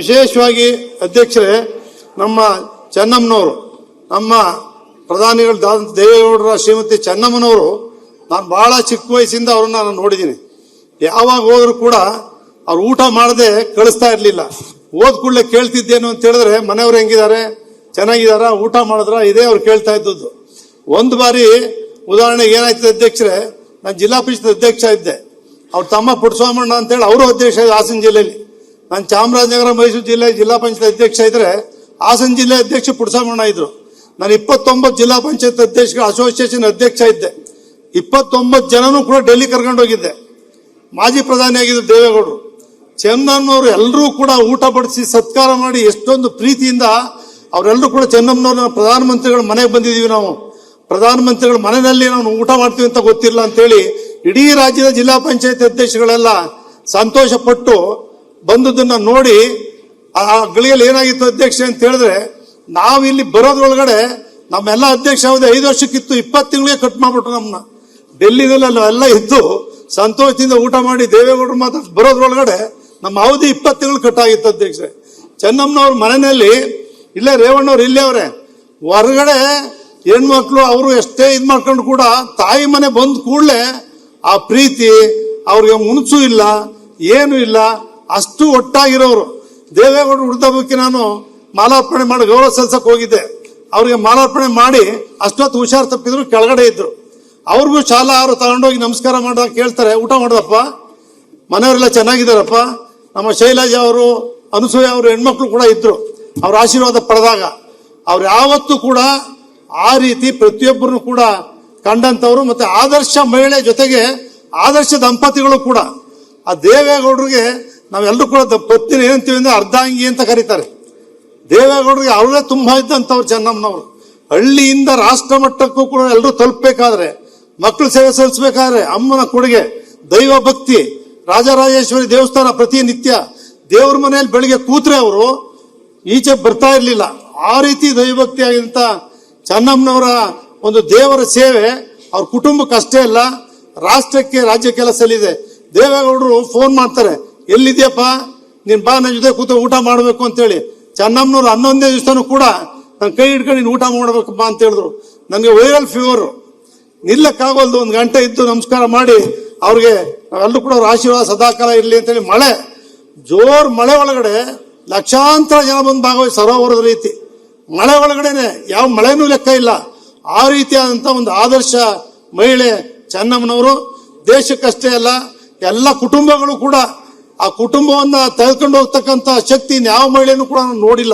ವಿಶೇಷವಾಗಿ ಅಧ್ಯಕ್ಷರೇ, ನಮ್ಮ ಚೆನ್ನಮ್ಮನವರು, ನಮ್ಮ ಪ್ರಧಾನಿಗಳು ದೇವೇಗೌಡರ ಶ್ರೀಮತಿ ಚೆನ್ನಮ್ಮನವರು, ನಾನು ಬಹಳ ಚಿಕ್ಕ ವಯಸ್ಸಿಂದ ಅವ್ರನ್ನ ನಾನು ನೋಡಿದ್ದೀನಿ. ಯಾವಾಗ ಹೋದ್ರು ಕೂಡ ಅವ್ರು ಊಟ ಮಾಡದೆ ಕಳಿಸ್ತಾ ಇರಲಿಲ್ಲ. ಹೋದ್ ಕೂಡಲೇ ಕೇಳ್ತಿದ್ದೇನು ಅಂತ ಹೇಳಿದ್ರೆ, ಮನೆಯವ್ರು ಹೆಂಗಿದ್ದಾರೆ, ಚೆನ್ನಾಗಿದಾರ, ಊಟ ಮಾಡಿದ್ರ, ಇದೇ ಅವ್ರು ಕೇಳ್ತಾ ಇದ್ದದ್ದು. ಒಂದು ಬಾರಿ ಉದಾಹರಣೆಗೆ ಏನಾಯ್ತದೆ ಅಧ್ಯಕ್ಷರೇ, ನಾನು ಜಿಲ್ಲಾ ಪರಿಷತ್ ಅಧ್ಯಕ್ಷ ಇದ್ದೆ. ಅವ್ರ ತಮ್ಮ ಪುಟ್ಟಸ್ವಾಮಣ್ಣ ಅಂತೇಳಿ ಅವರು ಅಧ್ಯಕ್ಷ ಹಾಸನ ಜಿಲ್ಲೆಯಲ್ಲಿ. ನಾನು ಚಾಮರಾಜನಗರ ಮೈಸೂರು ಜಿಲ್ಲೆ ಜಿಲ್ಲಾ ಪಂಚಾಯತ್ ಅಧ್ಯಕ್ಷ ಇದ್ರೆ, ಹಾಸನ ಜಿಲ್ಲೆ ಅಧ್ಯಕ್ಷ ಪುಟ್ಟಸ್ವಾಮಣ್ಣ ಇದ್ರು. ನಾನು 29 ಜಿಲ್ಲಾ ಪಂಚಾಯತ್ ಅಧ್ಯಕ್ಷಗಳ ಅಸೋಸಿಯೇಷನ್ ಅಧ್ಯಕ್ಷ ಇದ್ದೆ. 29 ಜನನೂ ಕೂಡ ಡೆಲ್ಲಿ ಕರ್ಕೊಂಡು ಹೋಗಿದ್ದೆ. ಮಾಜಿ ಪ್ರಧಾನಿ ಆಗಿದ್ರು ದೇವೇಗೌಡರು. ಚೆನ್ನಮ್ಮನವರು ಎಲ್ಲರೂ ಕೂಡ ಊಟ ಬಡಿಸಿ ಸತ್ಕಾರ ಮಾಡಿ ಎಷ್ಟೊಂದು ಪ್ರೀತಿಯಿಂದ ಅವರೆಲ್ಲರೂ ಕೂಡ ಚೆನ್ನಮ್ಮನವ್ರ ಪ್ರಧಾನಮಂತ್ರಿಗಳ ಮನೆಗೆ ಬಂದಿದ್ದೀವಿ. ನಾವು ಪ್ರಧಾನಮಂತ್ರಿಗಳ ಮನೆಯಲ್ಲಿ ನಾವು ಊಟ ಮಾಡ್ತೀವಿ ಅಂತ ಗೊತ್ತಿಲ್ಲ ಅಂತೇಳಿ ಇಡೀ ರಾಜ್ಯದ ಜಿಲ್ಲಾ ಪಂಚಾಯತ್ ಅಧ್ಯಕ್ಷಗಳೆಲ್ಲ ಸಂತೋಷ ಪಟ್ಟು ಬಂದದನ್ನ ನೋಡಿ, ಆ ಗಳಿಗೆಯಲ್ಲಿ ಏನಾಗಿತ್ತು ಅಧ್ಯಕ್ಷ ಅಂತ ಹೇಳಿದ್ರೆ, ನಾವಿಲ್ಲಿ ಬರೋದ್ರೊಳಗಡೆ ನಮ್ಮೆಲ್ಲ ಅಧ್ಯಕ್ಷ 5 ವರ್ಷಕ್ಕಿತ್ತು, 20 ತಿಂಗಳಿಗೆ ಕಟ್ ಮಾಡ್ಬಿಟ್ರು ನಮ್ಮನ್ನ. ಡೆಲ್ಲಿನಲ್ಲಿ ಎಲ್ಲ ಇದ್ದು ಸಂತೋಷದಿಂದ ಊಟ ಮಾಡಿ ದೇವೇಗೌಡರು ಮಾತ್ರ ಬರೋದ್ರೊಳಗಡೆ ನಮ್ಮ ಅವಧಿ 20 ತಿಂಗಳು ಕಟ್ಟಾಗಿತ್ತು ಅಧ್ಯಕ್ಷ. ಚೆನ್ನಮ್ಮನವ್ರ ಮನೆಯಲ್ಲಿ ಇಲ್ಲೇ ರೇವಣ್ಣವ್ರು ಇಲ್ಲೇ ಅವರೇ, ಹೊರಗಡೆ ಹೆಣ್ಮಕ್ಳು ಅವರು ಎಷ್ಟೇ ಇದ್ ಮಾಡ್ಕೊಂಡು ಕೂಡ ತಾಯಿ ಮನೆ ಬಂದ ಕೂಡಲೇ ಆ ಪ್ರೀತಿ ಅವ್ರಿಗೆ ಮುನ್ಸು ಇಲ್ಲ, ಏನು ಇಲ್ಲ, ಅಷ್ಟು ಒಟ್ಟಾಗಿರೋರು. ದೇವೇಗೌಡರು ಹುಡ್ದಬ್ಬಕ್ಕೆ ನಾನು ಮಾಲಾರ್ಪಣೆ ಮಾಡಿ ಗೌರವ ಸಲ್ಸಕ್ ಹೋಗಿದ್ದೆ. ಅವ್ರಿಗೆ ಮಾಲಾರ್ಪಣೆ ಮಾಡಿ ಅಷ್ಟೊತ್ತು ಹುಷಾರು ತಪ್ಪಿದ್ರು, ಕೆಳಗಡೆ ಇದ್ರು. ಅವ್ರಿಗೂ ಶಾಲಾ ಅವರು ತಗೊಂಡೋಗಿ ನಮಸ್ಕಾರ ಮಾಡಿದಾಗ ಕೇಳ್ತಾರೆ, ಊಟ ಮಾಡ್ದಪ್ಪ, ಮನೆಯವರೆಲ್ಲ ಚೆನ್ನಾಗಿದ್ದಾರಪ್ಪ. ನಮ್ಮ ಶೈಲಜಾ ಅವರು, ಅನಸೂಯ ಅವರು ಹೆಣ್ಮಕ್ಳು ಕೂಡ ಇದ್ರು. ಅವ್ರ ಆಶೀರ್ವಾದ ಪಡೆದಾಗ ಅವ್ರು ಯಾವತ್ತೂ ಕೂಡ ಆ ರೀತಿ ಪ್ರತಿಯೊಬ್ಬರು ಕೂಡ ಕಂಡಂತವ್ರು. ಮತ್ತೆ ಆದರ್ಶ ಮಹಿಳೆ ಜೊತೆಗೆ ಆದರ್ಶ ದಂಪತಿಗಳು ಕೂಡ. ಆ ದೇವೇಗೌಡರಿಗೆ ನಾವೆಲ್ಲರೂ ಕೂಡ ಪತ್ನಿ ಏನಂತೀವಿ ಅಂದ್ರೆ ಅರ್ಧಾಂಗಿ ಅಂತ ಕರೀತಾರೆ. ದೇವೇಗೌಡರಿಗೆ ಅವರೇ ತುಂಬಾ ಇದ್ದಂಥವ್ರು ಚೆನ್ನಮ್ಮನವರು. ಹಳ್ಳಿಯಿಂದ ರಾಷ್ಟ್ರ ಮಟ್ಟಕ್ಕೂ ಕೂಡ ಎಲ್ಲರೂ ತಲುಪಬೇಕಾದ್ರೆ, ಮಕ್ಕಳು ಸೇವೆ ಸಲ್ಲಿಸಬೇಕಾದ್ರೆ ಅಮ್ಮನ ಕೊಡುಗೆ, ದೈವ ಭಕ್ತಿ, ರಾಜರಾಜೇಶ್ವರಿ ದೇವಸ್ಥಾನ ಪ್ರತಿನಿತ್ಯ ದೇವ್ರ ಮನೆಯಲ್ಲಿ ಬೆಳಿಗ್ಗೆ ಕೂತ್ರೆ ಅವರು ಈಚೆ ಬರ್ತಾ ಇರ್ಲಿಲ್ಲ. ಆ ರೀತಿ ದೈವಭಕ್ತಿ ಆಗಿದಂತ ಚೆನ್ನಮ್ಮನವರ ಒಂದು ದೇವರ ಸೇವೆ ಅವ್ರ ಕುಟುಂಬಕ್ಕೆ ಅಷ್ಟೇ ಅಲ್ಲ, ರಾಷ್ಟ್ರಕ್ಕೆ ರಾಜ್ಯಕ್ಕೆಲ್ಲ ಸಲ್ಲಿದೆ. ದೇವೇಗೌಡರು ಫೋನ್ ಮಾಡ್ತಾರೆ, ಎಲ್ಲಿದ್ಯಪ್ಪ, ನೀನ್ ಬಾ ನನ್ನ ಜೊತೆ ಕೂತು ಊಟ ಮಾಡ್ಬೇಕು ಅಂತೇಳಿ. ಚೆನ್ನಮ್ಮನವ್ರು 11ನೇ ದಿವಸನೂ ಕೂಡ ನನ್ನ ಕೈ ಹಿಡ್ಕೊಂಡು ನೀನು ಊಟ ಮಾಡ್ಬೇಕಪ್ಪ ಅಂತ ಹೇಳಿದ್ರು. ನನಗೆ ವೈರಲ್ ಫೀವರ್, ನಿಲ್ಲಕ್ಕಾಗೋಲ್ದು. 1 ಗಂಟೆ ಇದ್ದು ನಮಸ್ಕಾರ ಮಾಡಿ ಅವ್ರಿಗೆ ನಾವೆಲ್ಲರೂ ಕೂಡ ಅವ್ರ ಆಶೀರ್ವಾದ ಸದಾಕಾಲ ಇರಲಿ ಅಂತೇಳಿ. ಜೋರ್ ಮಳೆ ಒಳಗಡೆ ಲಕ್ಷಾಂತರ ಜನ ಬಂದು ಭಾಗವಹಿಸಿ ಸರೋವರದ ರೀತಿ ಮಳೆ ಒಳಗಡೆನೆ ಯಾವ ಮಳೆನೂ ಲೆಕ್ಕ ಇಲ್ಲ. ಆ ರೀತಿಯಾದಂತ ಒಂದು ಆದರ್ಶ ಮಹಿಳೆ ಚೆನ್ನಮ್ಮನವರು. ದೇಶಕ್ಕಷ್ಟೇ ಅಲ್ಲ, ಎಲ್ಲ ಕುಟುಂಬಗಳು ಕೂಡ ಆ ಕುಟುಂಬವನ್ನ ತೆಗೆದುಕೊಂಡು ಹೋಗ್ತಕ್ಕಂತ ಶಕ್ತಿ ಯಾವ ಮಹಿಳೆನೂ ಕೂಡ ನೋಡಿಲ್ಲ.